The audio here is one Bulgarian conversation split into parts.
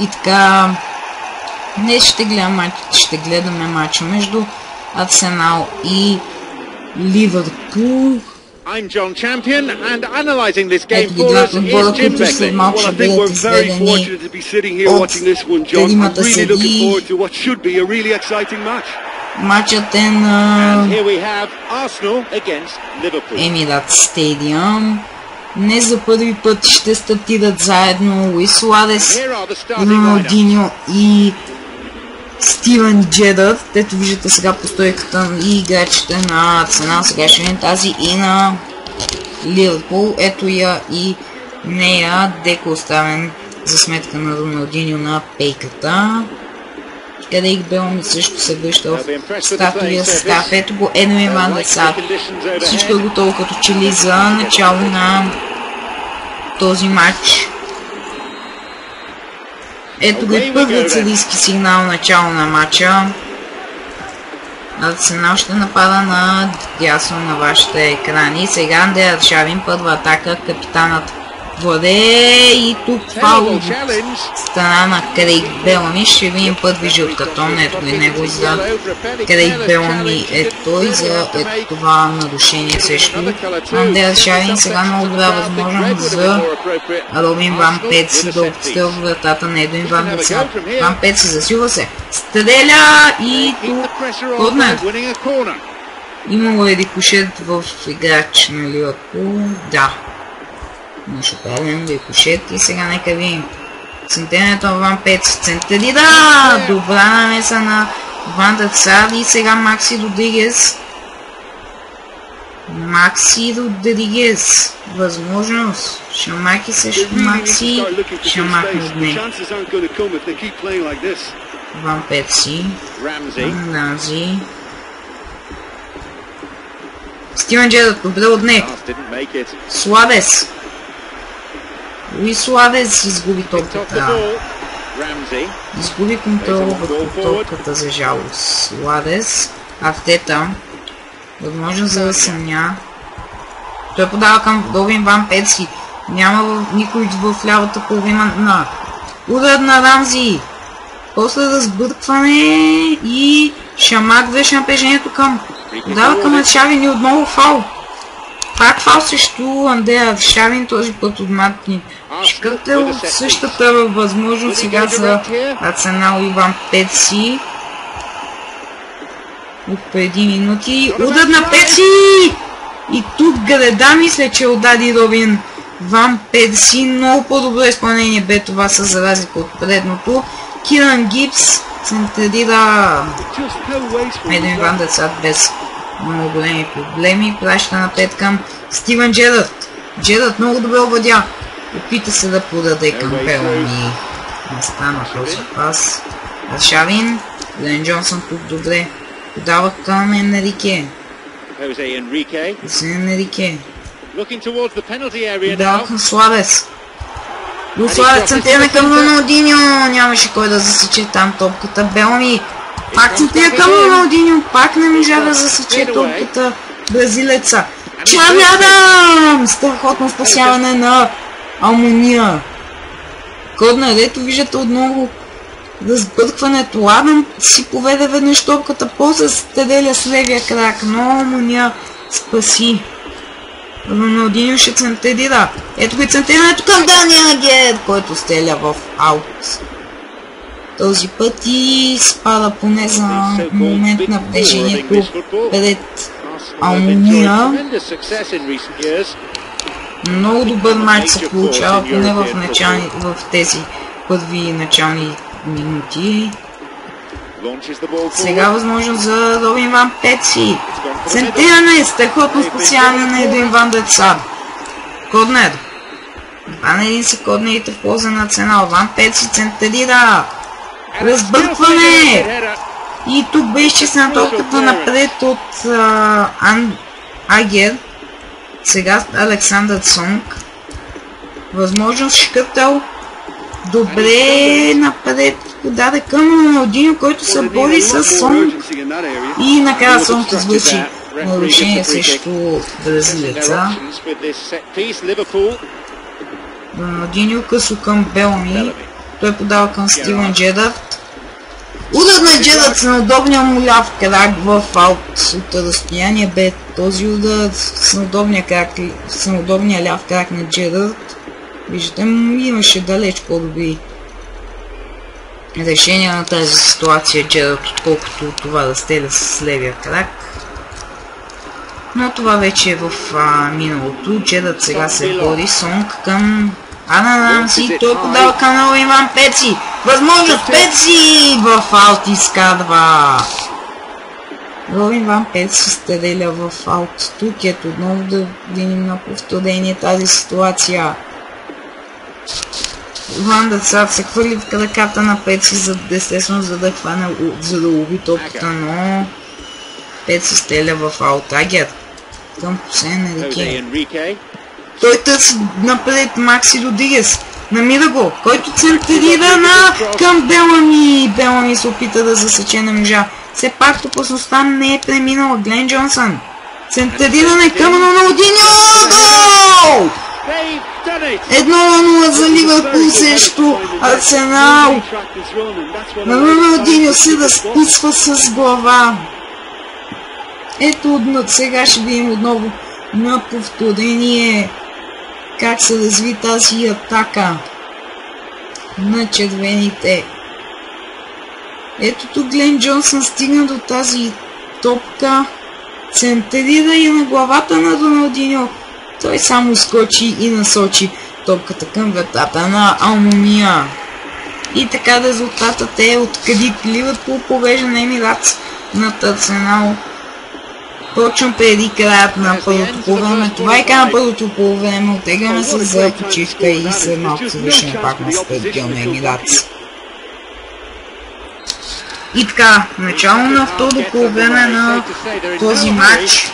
И така, днес ще гледаме матча между Арсенал и Ливърпул. I'm John Champion, and analysing this game Ето ги for us двата отбора, is Jim които след Beckley. малко Well, ще I think бъдат we're very изведени fortunate to be sitting here от watching this one, John. I'm тримата really looking съдии. forward to what should be a really exciting match. Матчът е на And here we have Arsenal against Liverpool. Emirates Stadium. Днес за първи път ще стартират заедно Луис Суарес, Here are the starting Роналдиньо и Стивен Джерард. Тето виждате сега по стойката и играчите на Арсенал. Сега ще видим тази и на Ливърпул. Ето я и нея. Деко оставен за сметка на Роналдиньо на пейката. Къде Белми също се връща в стартовия състав. Ето го Едуин Ван дер Сар. Всичко е готово като че ли за начало на този матч. Ето го и първият съдийски сигнал начало на матча. Арсенал ще напада на дясно на вашите екрани. Сега Андре Аршавин, първа атака, капитанът воде и тук фаул от страна на Крейг Белами. Ще видим първи жълт картон, ето го и него за Крейг Белами е той за това нарушение също. Андре Аршавин сега много добра възможност за Робин Ван Перси да обстрелва вратата на Едуин Ван дер Сар. Ван Перси засилва се, стреля и тук корнер. Имало е рикошет в играч на Ливърпул, да. Нещо правилно, рикошет и сега нека видим. Центрирането на Ван Перси, центрира! Добра намеса на Ван дер Сар и сега Макси Родригес. Макси Родригес. Възможност. Шамаки срещу Макси. Шамак на дне. Ван Перси. Рамзи. Стивен Джерард, добре от дне. Суарес. Луис Суарес изгуби топката. Изгуби контрол върху топката за жалост. Суарес. Артета. Възможно за да съмня. Той подава към Робин Ван Перси. Няма никой в лявата половина на удар на Рамзи. После разбъркване и Шамак върши напрежението към. Подава към Аршавин и отново фаул. Пак фаул срещу Андре Аршавин, този път от Мартин Шкъртел. Същата възможност сега за Арсенал и Ван Перси. От преди минути. Удар на Перси! И тук града мисля, че удари Робин Ван Перси. Много по-добро изпълнение бе това за разлика от предното. Киран Гипс центрира Едуин Ван дер Сар без много големи проблеми. Праща напред към Стивен Джерард. Джерард много добре обладя. Опита се да подаде към Белами. Не стана този пас. Аршавин. Ден Джонсън тук добре. Подава към Енрике. Енрике. Подава към Суарес. Луис Суарес центриране към Роналдиньо. Нямаше кой да засече там топката. Белами. Пак центрира към Роналдиньо. Пак не можа да засече топката бразилеца. Чарли Адамс! Страхотно спасяване на Алмония. Корнер, ето виждате отново разбъркването. Адам си поведе веднъж топката, после стреля с левия крак, но Алмония спаси. Роналдиньо ще центрира. Ето го и центрирането към Даниел Гер, който стреля в аут. Този път и спада поне за момент на движението пред Алмония. Много добър матч се получава, поне в тези първи начални минути. Сега възможност за Робин Ван Перси. Центриране, страхотно спасяване на Едуин Ван дер Сар. Корнер. 2 на 1 са корнерите в полза на Арсенал. Ван Перси центрира. Разбъркване. И тук бе изчистена топката напред от Агер. Сега Александър Сонг. Възможност Шкъртел. Добре напред. Подаде към Роналдиньо, който се бори с Сонг. И накрая Сонг извърши нарушение срещу бразилеца. Роналдиньо късо към Белами. Той подава към Стивън Джерард. Удар на Джерард с неудобния му ляв крак в аут от разстояние. Бе този удар с неудобния ляв крак на Джерард. Виждате, имаше далеч по-добри решения на тази ситуация Джерард, отколкото това да стеля с левия крак. Но това вече е в миналото. Джерард сега се бори. Сонг към Адам Рамси. Той подава към нова Иван Пеци. Възможност Пеци в аут изкарва. Иван Пеци стреля в аут. Тук ето отново да видим на повторение тази ситуация. Ван дер Сар се хвърли в краката на Пеци, естествено за да хване, за да лови топката, но Пеци стреля в аут. Агер към Хосеин Енрике. Той търси напред Макси Родригес. Намира го, който центрира към Белами. Белами се опита да засече, не можа. Все пак опасността не е преминала. Глен Джонсън. Центриране към Роналдиньо. Гол! 1-0 за Ливърпул срещу Арсенал. Роналдиньо се разписва с глава. Ето сега ще видим отново на повторение как се разви тази атака на червените. Ето тук Глен Джонсън стигна до тази топка, центрира и на главата на Роналдиньо. Той само скочи и насочи топката към вратата на Алмония. И така резултатът е открит. Ливърпул повежда на Емиратс над Арсенал. Точно преди краят на първото полувреме. Това е края на първото полувреме. Оттегляме се за почивка и след малко завършим пак на стадиона Емиратс. И така, начало на второто полувреме на този матч.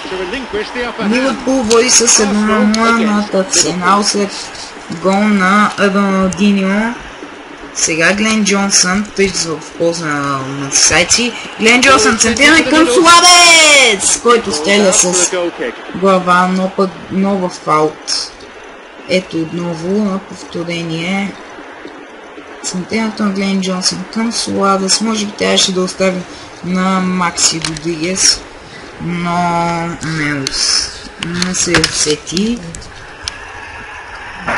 Ливърпул води с 1-0 над Арсенал след гол на Роналдиньо. Сега Глен Джонсън, тъй в полза на Мерсисайдци. Глен Джонсън центриране към Суарес, който стреля с глава, но в аут. Ето отново на повторение. Центрирането на Глен Джонсън към Суарес. Може би трябваше да остави на Макси Родригес, но не се усети.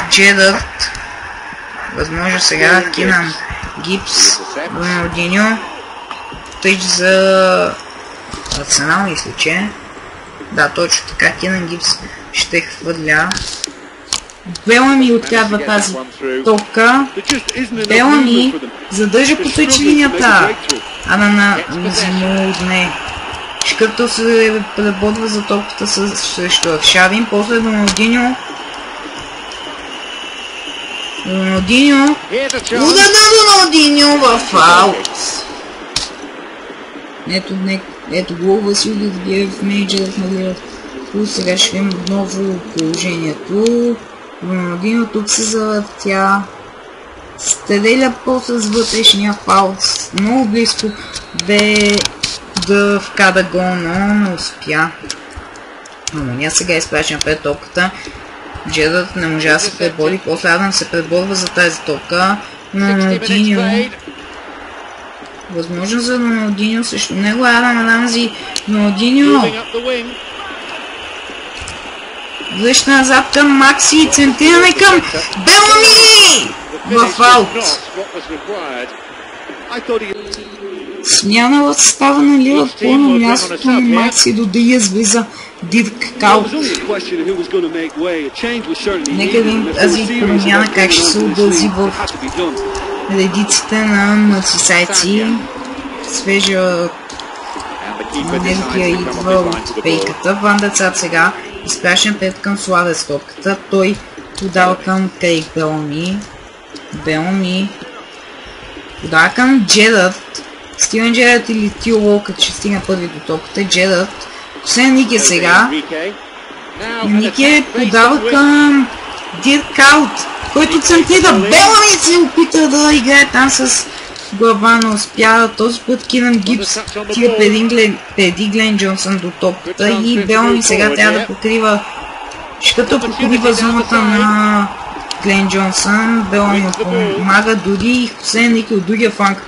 Джерард. Възможно сега Кинан Гипс, Роналдиньо, тъй за Арсенал, мисля, че. Да, точно така, Кинан Гипс ще хвърля. Белами открадва тази топка. Белами задържа по тъч линията. на Зимудне. Шкъртъл се преборва за топката срещу Аршавин. После Роналдиньо. Удар на Роналдиньо в аут. Ето гол Васил Георгиев, менеджерът на Ливърпул. Сега ще видим отново положението. Роналдиньо тук се завъртя. Стреля после с вътрешния фаут. Много близко бе да вкара гол, но не успя. Алмония сега изпраща пред топката. Джерард не можа да се пребори. После Адам се преборва за тази топка. Роналдиньо. Възможно за Роналдиньо срещу него. Адам Рамзи. Роналдиньо. Връща назад към Макси и центриране към Белами! В аут. Смяна в състава на Ливърпул, на мястото на Макси Родригес влиза Дирк Каут. Нека видим тази промяна как ще се отрази в редиците на мерсисайдци. Свежа енергия идва от пейката. Ван дер Сар сега изпращен пред към Суарес топката. Той подава към Крейг Белами. Белами подава към Джерард. Стивен Джерард или Тио Уолкър ще стигна първи до топката. Джерард. Освен Нике сега. Нике подава към Дирк Каут, който центрира. Белами се опита да играе там с глава, но успя. Този път Кинан Гипс тига преди Глен Джонсън до топката и Белами сега трябва да покрива. Шката покрива зоната на Клейн Джонсън, Белъм му помага, дори и Хосейн Рики от другия фланг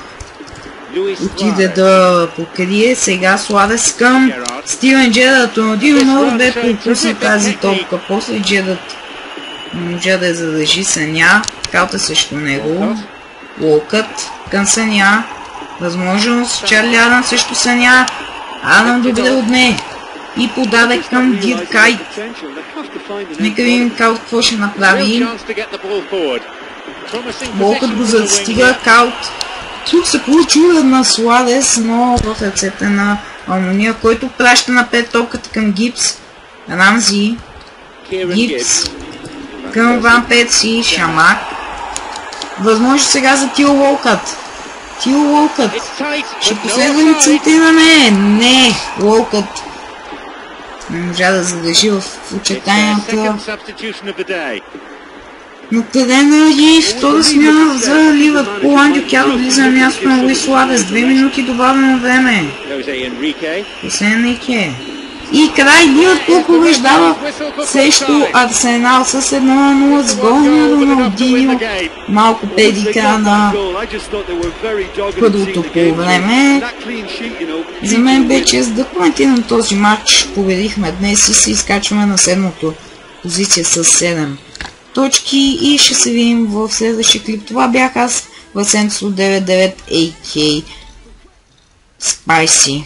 отиде да покрие. Сега Суарес към Стивен Джерард. Родино много бе пропусна тази топка. После Джерард не можа да я задържи. Съня, калта срещу него. Локът към Съня. Възможност. Чарли Адам срещу Съня. Адам добре отне. И подаде към Диркайт. Нека видим Каут какво ще направи. Локът го застига. Каут. Тук се получи на Суарес, но в ръцете на Алмония, който праща напред топката към Гипс. Рамзи. Гипс. Към Ван Перси. Шамак. Възможно сега за Тил Уолкът. Тил Уолкът. Ще последва ли центриране? Не. Уолкът не можа да задържи в очертанията. Но къде наради втора смяна за Ливърпул? Анди Кяро влиза на място на Луис Суарес. 2 минути добавено време. Хосе Енрике. И край Ливърпул побеждава срещу Арсенал с 1-0 с гол на Роналдиньо. Малко преди края на първото полувреме. За мен бе чест да коментирам този матч. Победихме днес и се изкачваме на 7-то позиция с 7 точки и ще се видим в следващия клип. Това бях аз, Васенцо 99 AK Spicy.